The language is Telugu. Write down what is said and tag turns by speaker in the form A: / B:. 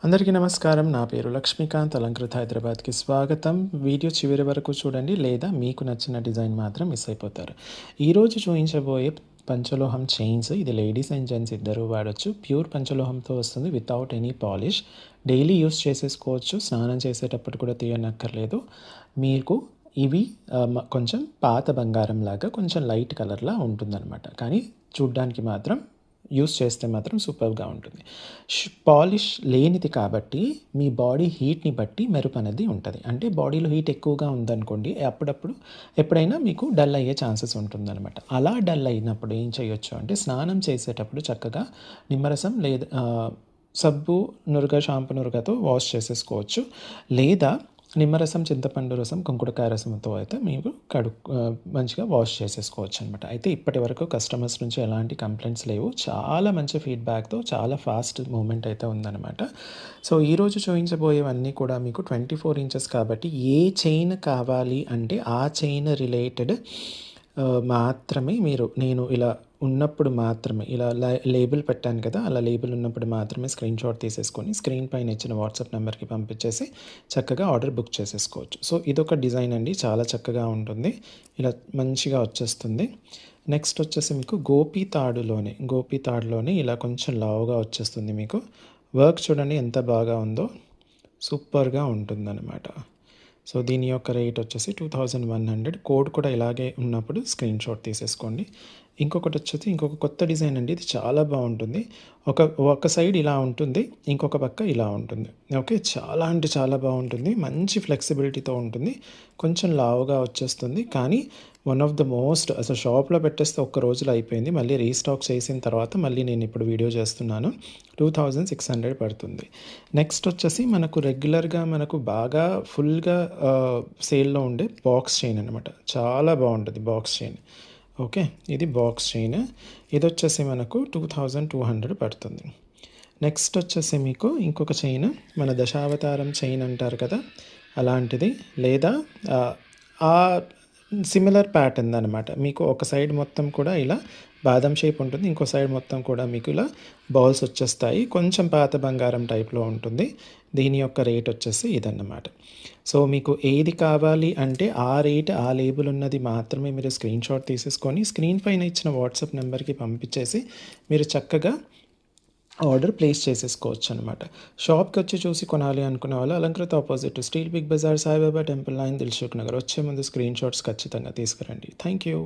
A: అందరికీ నమస్కారం. నా పేరు లక్ష్మీకాంత్. అలంకృత హైదరాబాద్‌కి స్వాగతం. వీడియో చివరి వరకు చూడండి, లేదా మీకు నచ్చిన డిజైన్ మాత్రం మిస్ అయిపోతారు. ఈరోజు చూయించబోయే పంచలోహం చైన్స్ ఇది లేడీస్ అండ్ జెంట్స్ ఇద్దరూ వాడొచ్చు. ప్యూర్ పంచలోహంతో వస్తుంది without any polish. Daily use చేసేసుకోవచ్చు. స్నానం చేసేటప్పుడు కూడా తీయనక్కర్లేదు. మీకు ఇవి కొంచెం పాత బంగారం లాగా కొంచెం లైట్ కలర్‌లా ఉంటుందన్నమాట. కానీ చూడ్డానికి మాత్రం యూస్ చేస్తే మాత్రం సూపర్‌గా ఉంటుంది. పాలిష్ లేనిది కాబట్టి మీ బాడీ హీట్‌ని బట్టి మెరుపు అనేది ఉంటది. అంటే బాడీలో హీట్ ఎక్కువగా ఉందనుకోండి, అప్పుడప్పుడు ఎప్పుడైనా మీకు డల్ అయ్యే ఛాన్సెస్ ఉంటుందనమాట. అలా డల్ అయినప్పుడు ఏం చేయొచ్చు అంటే స్నానం చేసేటప్పుడు చక్కగా నిమ్మరసం లేదా సబ్బు, నురగ, షాంపూ నురగతో వాష్ చేసేసుకోవచ్చు. లేదా నిమ్మరసం, చింతపండు రసం, కుంకుడుకాయ రసంతో అయితే మీరు మంచిగా వాష్ చేసేసుకోవచ్చు అనమాట. అయితే ఇప్పటి వరకు కస్టమర్స్ నుంచి ఎలాంటి కంప్లైంట్స్ లేవు. చాలా మంచి ఫీడ్‌బ్యాక్‌తో చాలా ఫాస్ట్ మూవ్‌మెంట్ అయితే ఉందనమాట. సో, ఈరోజు చూయించబోయేవన్నీ కూడా మీకు 24 ఇంచెస్ కాబట్టి ఏ చైన్ కావాలి అంటే ఆ చైన్ రిలేటెడ్ మాత్రమే నేను ఇలా ఉన్నప్పుడు మాత్రమే ఇలా లేబుల్ పెట్టాను కదా! అలా లేబుల్ ఉన్నప్పుడు మాత్రమే స్క్రీన్‌షాట్ తీసేసుకొని స్క్రీన్ పైన ఇచ్చిన వాట్సాప్ నెంబర్‌కి పంపించేసి చక్కగా ఆర్డర్ బుక్ చేసేసుకోవచ్చు. సో, ఇదొక డిజైన్ అండి. చాలా చక్కగా ఉంటుంది. ఇలా మంచిగా వచ్చేస్తుంది. నెక్స్ట్ వచ్చేసి మీకు గోపి తాడులోనే ఇలా కొంచెం లావుగా వచ్చేస్తుంది మీకు. వర్క్ చూడండి ఎంత బాగా ఉందో. సూపర్‌గా ఉంటుందనమాట. సో, దీని యొక్క రేట్ వచ్చేసి 2100. కోడ్ కూడా ఇలాగే ఉన్నప్పుడు స్క్రీన్‌షాట్ తీసేసుకోండి. ఇంకొక కొత్త డిజైన్ అండి. ఇది చాలా బావుంటుంది. ఒక సైడ్ ఇలా ఉంటుంది. ఇంకొక పక్క ఇలా ఉంటుంది. ఓకే. చాలా అంటే చాలా బావుంటుంది. మంచి ఫ్లెక్సిబిలిటీతో ఉంటుంది. కొంచెం లావుగా వచ్చేస్తుంది. కానీ వన్ ఆఫ్ ద మోస్ట్ అసలు షాప్‌లో పెట్టేస్తే ఒక్క రోజులో అయిపోయింది. మళ్ళీ రీస్టాక్ చేసిన తర్వాత మళ్ళీ నేను ఇప్పుడు వీడియో చేస్తున్నాను. 2600 పడుతుంది. నెక్స్ట్ వచ్చేసి మనకు బాగా ఫుల్‌గా సేల్‌లో ఉండే బాక్స్ చైన్ అనమాట. చాలా బావుంటది బాక్స్ చైన్. ఓకే. ఇది బాక్స్ చైన్. ఇదొచ్చేసి మనకు 2200 పడుతుంది. నెక్స్ట్ వచ్చేసి మీకు ఇంకొక చైన్ మన దశావతారం చైన్ అంటారు కదా! అలాంటిది లేదా ఆ సిమిలర్ ప్యాటర్న్ అనమాట. మీకు ఒక సైడ్ మొత్తం కూడా ఇలా బాదం షేప్ ఉంటుంది. ఇంకో సైడ్ మొత్తం కూడా మీకు ఇలా బాల్స్ వచ్చేస్తాయి. కొంచెం పాత బంగారం టైప్‌లో ఉంటుంది. దీని యొక్క రేట్ వచ్చేసి ఇదన్నమాట. సో, మీకు ఏది కావాలి అంటే ఆ రేట్, ఆ లేబుల్ ఉన్నది మాత్రమే మీరు స్క్రీన్‌షాట్ తీసేసుకొని స్క్రీన్ పైన ఇచ్చిన వాట్సాప్ నెంబర్‌కి పంపించేసి మీరు చక్కగా ఆర్డర్ ప్లేస్ చేసేసుకోవచ్చనమాట. షాప్‌కొచ్చి చూసి కొనాలి అనుకునే వాళ్ళు Alankrita opposite steel Big Bazaar, Saibaba temple line, Dilsukhnagar. వచ్చే ముందు స్క్రీన్‌షాట్స్ ఖచ్చితంగా తీసుకురండి. Thank you.